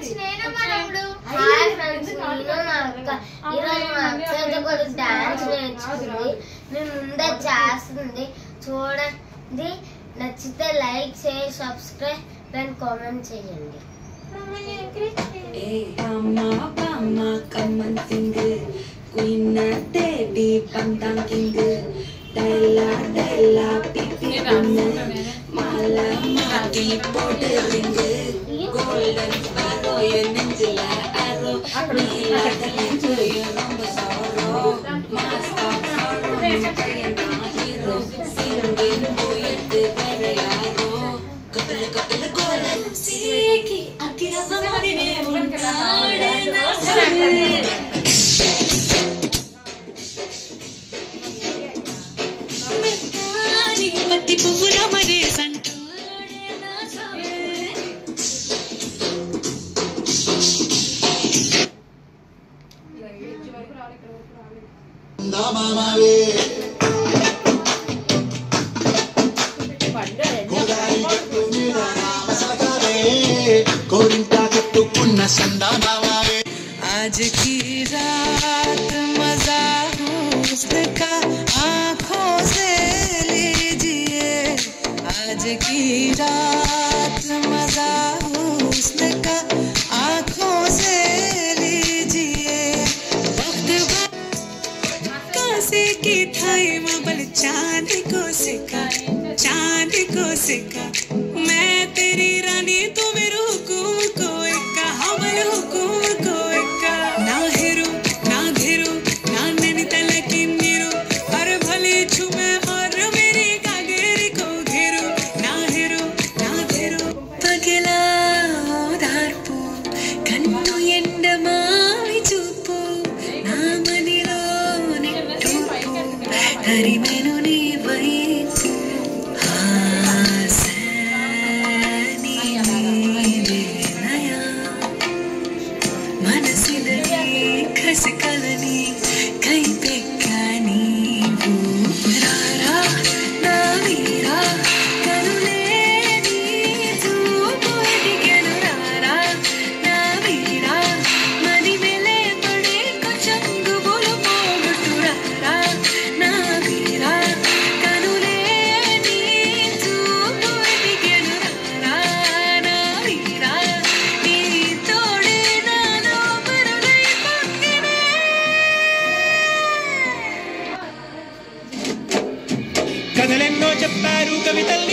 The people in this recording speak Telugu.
హాయ్ ఫ్రెండ్స్, నేను నా అక్క ఈరోజు మా అక్కతో కూడా డాన్స్ నేర్చుకుంది. మేము ముందే చేస్తుంది చూడండి. నచ్చితే లైక్ చేసి సబ్స్క్రైబ్ అండ్ కామెంట్ చేయండి. आज की रात मजा हुस्न का आँखों से लीजिए, आज की रात मजा हुस्न का आँखों से लीजिए। वक्त कासे की थाई मबल चांद को सिका मैं तेरी रानी तू मेरे हुकुम को इक्का हमल हुकुम को इक्का ना हेरो ना घेरो ना नैनी तलकी नीरो हर भले छुमे और मेरी कागेरी को घेरो ना हेरो ना घेरो पगला धारपो कन्नु ఎండ మావి చూపు నా మదిలో నిట్టూపు హరిమెను నీ వైపు కలని కై పెక్కని రారా నా వీరా కరులే నీ చూపు ఎదిగెను రారా నా వీరా మది మెలే పడే కొంచెంగు బోలు పోగొట్టు రారా నా వీరా కరులే నీ చూపు ఎదిగెను రారా నా వీరా నీ తోడే నాలో పరులై పొక్కినే. కథలెన్నో చెప్పారు కవితలు